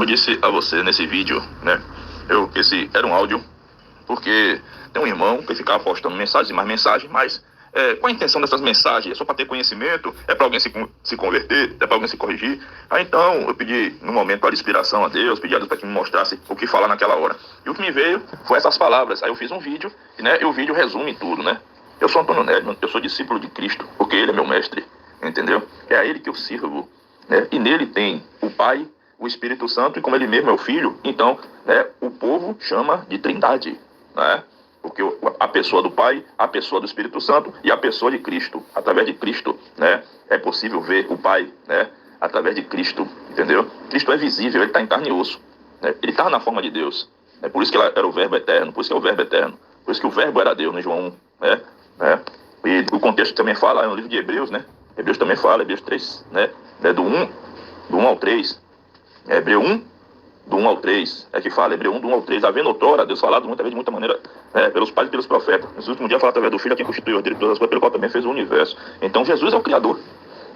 Como eu disse a você nesse vídeo, né? Esse era um áudio, porque tem um irmão que ficava postando mensagens e mais mensagens, mas qual a intenção dessas mensagens? É só para ter conhecimento? É para alguém se converter? É para alguém se corrigir? Então eu pedi, no momento, a inspiração a Deus, pedi a Deus para que me mostrasse o que falar naquela hora. E o que me veio foi essas palavras. Aí eu fiz um vídeo, né? E o vídeo resume tudo, né? Eu sou Antônio Nery, eu sou discípulo de Cristo, porque Ele é meu mestre, entendeu? É a Ele que eu sirvo, né? E nele tem o Pai, o Espírito Santo, e como Ele mesmo é o Filho, então, né, o povo chama de Trindade, né? Porque a pessoa do Pai, a pessoa do Espírito Santo e a pessoa de Cristo. Através de Cristo, né, é possível ver o Pai, né, através de Cristo, entendeu? Cristo é visível, Ele está em carne e osso, né? Ele estava na forma de Deus. É por isso que ele era o Verbo eterno, por isso que é o Verbo eterno, por isso que o Verbo era Deus, no João 1, né? E o contexto também fala no livro de Hebreus, né? Hebreus também fala, Hebreus 3, né? Do 1 ao 3, Hebreu 1, do 1 ao 3, que fala, Hebreu 1, do 1 ao 3, havendo outrora, Deus falado muitas vezes de muita maneira, pelos pais e pelos profetas. Nesse último dia fala através do Filho, a quem constituiu o direito de todas as coisas, pelo qual também fez o universo. Então Jesus é o Criador.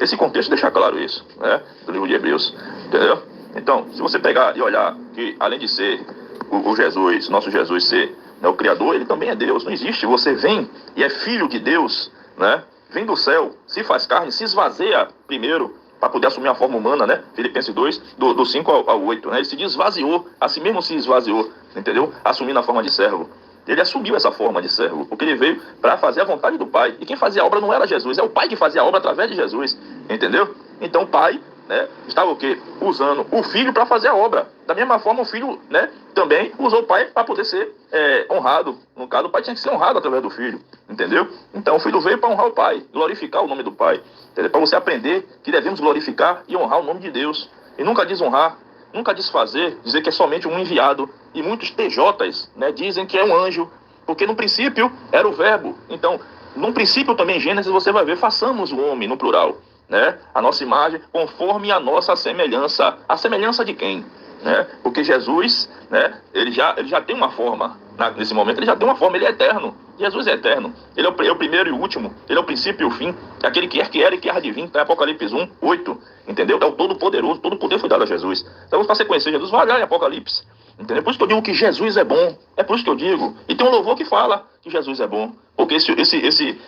Esse contexto deixa claro isso, né? Do livro de Hebreus, entendeu? Então, se você pegar e olhar que, além de ser o Jesus, nosso Jesus ser, né, o Criador, Ele também é Deus. Não existe, você vem e é filho de Deus, né? Vem do céu, se faz carne, se esvazia primeiro, para poder assumir a forma humana, né? Filipenses 2, do 5 ao 8, né? Ele se esvaziou, assim mesmo se esvaziou, entendeu? Assumindo a forma de servo. Ele assumiu essa forma de servo, porque ele veio para fazer a vontade do Pai. E quem fazia a obra não era Jesus, é o Pai que fazia a obra através de Jesus, entendeu? Então o Pai, né, estava o quê? Usando o Filho para fazer a obra. Da mesma forma, o Filho, né, também usou o Pai para poder ser honrado. No caso, o Pai tinha que ser honrado através do Filho, entendeu? Então o Filho veio para honrar o Pai, glorificar o nome do Pai, para você aprender que devemos glorificar e honrar o nome de Deus. E nunca desonrar, nunca desfazer, dizer que é somente um enviado. E muitos TJs, né, dizem que é um anjo, porque no princípio era o verbo. Então, no princípio também, em Gênesis, você vai ver, façamos o homem, no plural, né, a nossa imagem, conforme a nossa semelhança. A semelhança de quem? Né? Porque Jesus, né, ele já tem uma forma, nesse momento ele já tem uma forma, ele é eterno. Jesus é eterno, ele é o primeiro e o último, ele é o princípio e o fim, é aquele que era e que há de vir, tá? Apocalipse 1, 8, entendeu? É o todo-poderoso, todo o poder foi dado a Jesus. Então, para você conhecer Jesus, vai olhar em Apocalipse, entendeu? Por isso que eu digo que Jesus é bom, é por isso que eu digo. E tem um louvor que fala que Jesus é bom, porque esse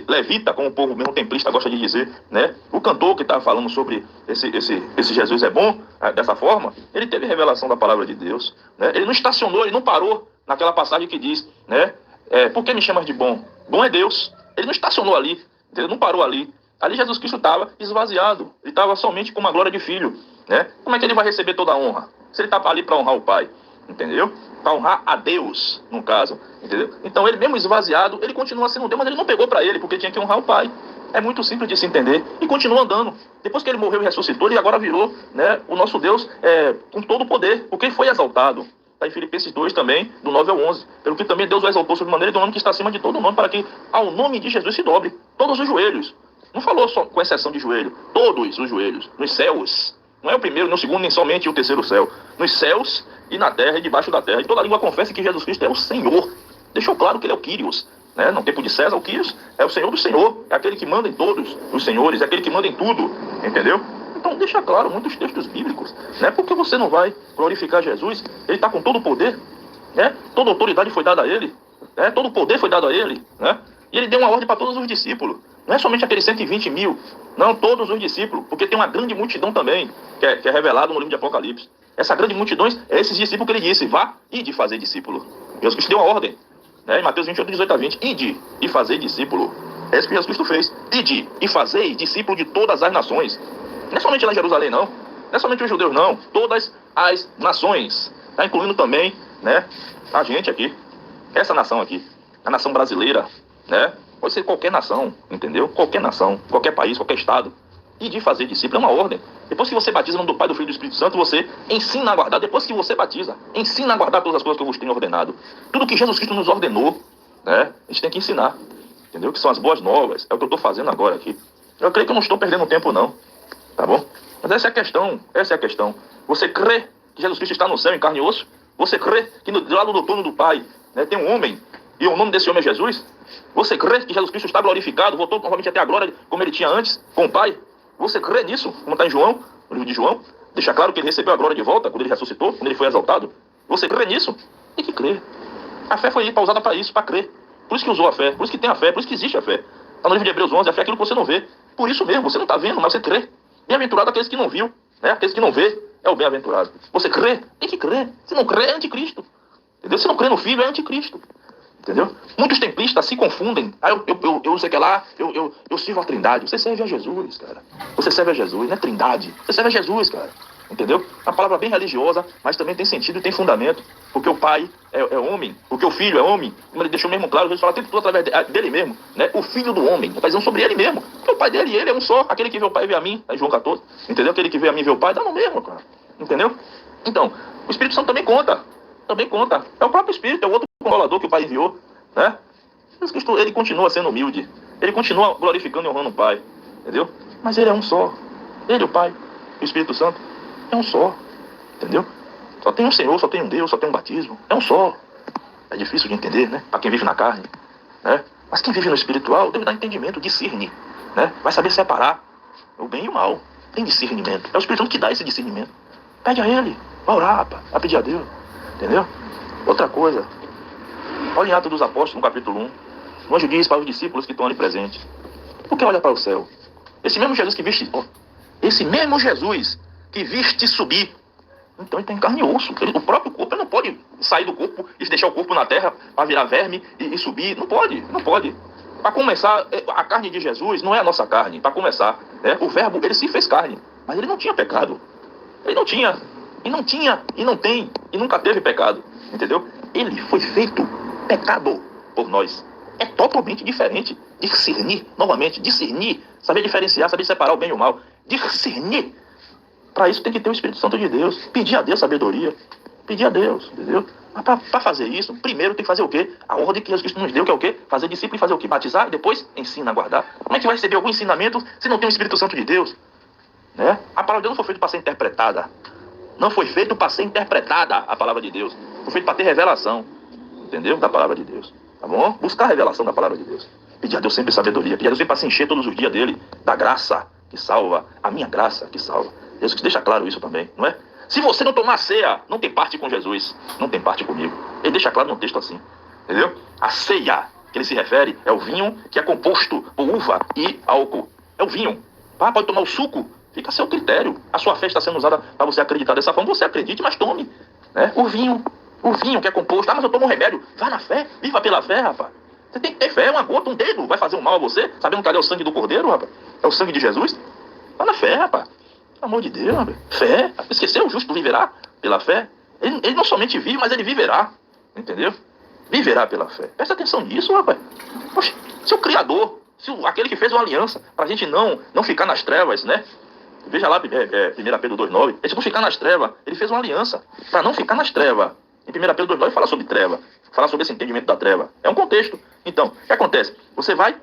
levita, como o povo mesmo templista gosta de dizer, né? O cantor que estava falando sobre esse Jesus é bom, dessa forma, ele teve revelação da palavra de Deus, né? Ele não estacionou, ele não parou naquela passagem que diz, né? Por que me chamas de bom? Bom é Deus. Ele não estacionou ali, ele não parou ali. Ali Jesus Cristo estava esvaziado, ele estava somente com uma glória de filho, né? Como é que ele vai receber toda a honra? Se ele está ali para honrar o Pai, entendeu? Para honrar a Deus, no caso, entendeu? Então ele mesmo esvaziado, ele continua sendo Deus, mas ele não pegou para ele, porque tinha que honrar o Pai. É muito simples de se entender. E continua andando. Depois que ele morreu e ressuscitou, ele agora virou, né, o nosso Deus com todo o poder, porque ele foi exaltado. Está em Filipenses 2 também, do 9 ao 11. Pelo que também Deus o exaltou sobre maneira do nome que está acima de todo nome, para que ao nome de Jesus se dobre todos os joelhos. Não falou só com exceção de joelho. Todos os joelhos. Nos céus. Não é o primeiro, nem o segundo, nem somente o terceiro céu. Nos céus e na terra e debaixo da terra. E toda língua confessa que Jesus Cristo é o Senhor. Deixou claro que ele é o Kyrios. Né? No tempo de César, o Kyrios é o Senhor do Senhor. É aquele que manda em todos os senhores. É aquele que manda em tudo. Entendeu? Então deixa claro muitos textos bíblicos, né? Porque você não vai glorificar Jesus? Ele está com todo o poder, né? Toda autoridade foi dada a ele, né? Todo o poder foi dado a ele, né? E ele deu uma ordem para todos os discípulos. Não é somente aqueles 120 mil, não, todos os discípulos, porque tem uma grande multidão também, que é revelado no livro de Apocalipse. Essa grande multidão é esses discípulos que ele disse, vá e de fazer discípulo. Jesus Cristo deu uma ordem, né? Em Mateus 28, 18 a 20, ide e fazer discípulo. É isso que Jesus Cristo fez. Ide e fazei discípulo de todas as nações. Não é somente lá em Jerusalém, não. Não é somente os judeus, não. Todas as nações. Está incluindo também, né, a gente aqui. Essa nação aqui. A nação brasileira, né? Pode ser qualquer nação, entendeu? Qualquer nação, qualquer país, qualquer estado. E de fazer discípulo é uma ordem. Depois que você batiza no nome do Pai, do Filho e do Espírito Santo, você ensina a guardar. Depois que você batiza, ensina a guardar todas as coisas que eu vos tenho ordenado. Tudo que Jesus Cristo nos ordenou, né? A gente tem que ensinar. Entendeu? Que são as boas novas. É o que eu estou fazendo agora aqui. Eu creio que eu não estou perdendo tempo, não. Tá bom? Mas essa é a questão, essa é a questão. Você crê que Jesus Cristo está no céu em carne e osso? Você crê que do lado do trono do Pai, né, tem um homem, e o nome desse homem é Jesus? Você crê que Jesus Cristo está glorificado, voltou novamente até a glória como ele tinha antes, com o Pai? Você crê nisso, como está em João, no livro de João? Deixa claro que ele recebeu a glória de volta quando ele ressuscitou, quando ele foi exaltado. Você crê nisso? Tem que crer. A fé foi usada para isso, para crer. Por isso que usou a fé, por isso que tem a fé, por isso que existe a fé. Está no livro de Hebreus 11, a fé é aquilo que você não vê. Por isso mesmo, você não está vendo, mas você crê. Bem-aventurado aqueles que não viu, né? Aqueles que não vê, é o bem-aventurado. Você crê? Tem que crer. Se não crê, é anticristo. Entendeu? Se não crê no Filho, é anticristo. Entendeu? Muitos templistas se confundem. Eu sei que é lá, eu sirvo a Trindade. Você serve a Jesus, cara. Você serve a Jesus, não é Trindade. Você serve a Jesus, cara. Entendeu? Uma palavra bem religiosa, mas também tem sentido e tem fundamento. Porque o Pai é homem, porque o Filho é homem. Como ele deixou mesmo claro, Jesus fala tudo através dele mesmo, né? O Filho do homem. Está dizendo sobre ele mesmo. Porque o Pai dele e ele é um só. Aquele que vê o Pai vê a mim, é João 14. Entendeu? Aquele que vê a mim vê o Pai, dá no mesmo, cara. Entendeu? Então, o Espírito Santo também conta. Também conta. É o próprio Espírito, é o outro consolador que o Pai enviou, né? Jesus Cristo, ele continua sendo humilde. Ele continua glorificando e honrando o Pai. Entendeu? Mas ele é um só. Ele, o Pai, o Espírito Santo, é um só. Entendeu? Só tem um Senhor, só tem um Deus, só tem um batismo. É um só. É difícil de entender, né? Para quem vive na carne, né? Mas quem vive no espiritual deve dar entendimento, discerne, né? Vai saber separar o bem e o mal. Tem discernimento. É o Espírito Santo que dá esse discernimento. Pede a ele. Vai orar, rapaz. Vai pedir a Deus. Entendeu? Outra coisa. Olha em Atos dos Apóstolos, no capítulo 1. O anjo diz para os discípulos que estão ali presentes: por que olha para o céu? Esse mesmo Jesus que viste... Esse mesmo Jesus que viste subir. Então ele está em carne e osso. O próprio corpo, ele não pode sair do corpo e deixar o corpo na terra para virar verme e subir. Não pode, não pode. Para começar, a carne de Jesus não é a nossa carne. Para começar, né? O verbo, ele se fez carne. Mas ele não tinha pecado. Ele não tinha. E não tinha, e não tem, e nunca teve pecado. Entendeu? Ele foi feito pecado por nós. É totalmente diferente. Discernir, novamente, discernir. Saber diferenciar, saber separar o bem e o mal. Discernir. Para isso tem que ter o Espírito Santo de Deus. Pedir a Deus sabedoria. Pedir a Deus, entendeu? Mas para fazer isso, primeiro tem que fazer o quê? A ordem que Jesus Cristo nos deu, que é o quê? Fazer discípulo e fazer o quê? Batizar e depois ensina a guardar. Como é que vai receber algum ensinamento se não tem o Espírito Santo de Deus? Né? A palavra de Deus não foi feita para ser interpretada. Não foi feito para ser interpretada a palavra de Deus. Foi feito para ter revelação. Entendeu? Da palavra de Deus. Tá bom? Buscar a revelação da palavra de Deus. Pedir a Deus sempre sabedoria. Pedir a Deus sempre para se encher todos os dias dele. Da graça que salva. A minha graça que salva. Jesus que deixa claro isso também, não é? Se você não tomar ceia, não tem parte com Jesus. Não tem parte comigo. Ele deixa claro no texto assim. Entendeu? A ceia que ele se refere é o vinho que é composto por uva e álcool. É o vinho. Ah, pode tomar o suco? Fica a seu critério. A sua fé está sendo usada para você acreditar dessa forma. Você acredite, mas tome. Né? O vinho que é composto. Ah, mas eu tomo um remédio. Vá na fé. Viva pela fé, rapaz. Você tem que ter fé. Uma gota, um dedo vai fazer um mal a você. Sabendo que ali é o sangue do Cordeiro, rapaz. É o sangue de Jesus. Vá na fé, rapaz. Pelo amor de Deus, rapaz. Fé. Esqueceu? O justo viverá pela fé. Ele não somente vive, mas ele viverá. Entendeu? Viverá pela fé. Presta atenção nisso, rapaz. Poxa, seu Criador, aquele que fez uma aliança para a gente não ficar nas trevas, né? Veja lá, 1 Pedro 2,9. Ele não ficar nas trevas. Ele fez uma aliança para não ficar nas trevas. Em 1 Pedro 2,9 fala sobre treva. Fala sobre esse entendimento da treva. É um contexto. Então, o que acontece? Você vai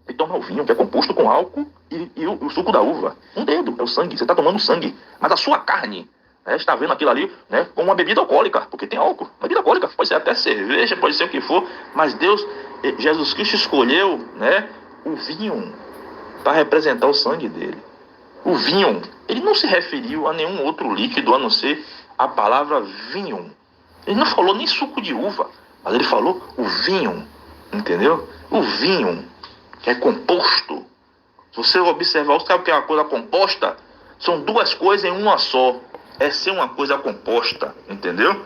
e toma o vinho, que é composto com álcool e o suco da uva. Um dedo, é o sangue. Você está tomando sangue. Mas a sua carne, né, está vendo aquilo ali, né, como uma bebida alcoólica. Porque tem álcool. Bebida alcoólica. Pode ser até cerveja, pode ser o que for. Mas Deus, Jesus Cristo escolheu, né, o vinho para representar o sangue dele. O vinho, ele não se referiu a nenhum outro líquido a não ser a palavra vinho. Ele não falou nem suco de uva, mas ele falou o vinho, entendeu? O vinho, que é composto. Se você observar, você sabe que é uma coisa composta? São duas coisas em uma só. É ser uma coisa composta, entendeu?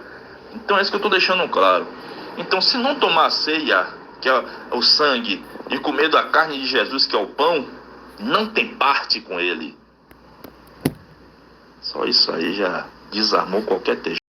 Então é isso que eu estou deixando claro. Então, se não tomar a ceia, que é o sangue, e comer da carne de Jesus, que é o pão, não tem parte com ele. Só isso aí já desarmou qualquer texto.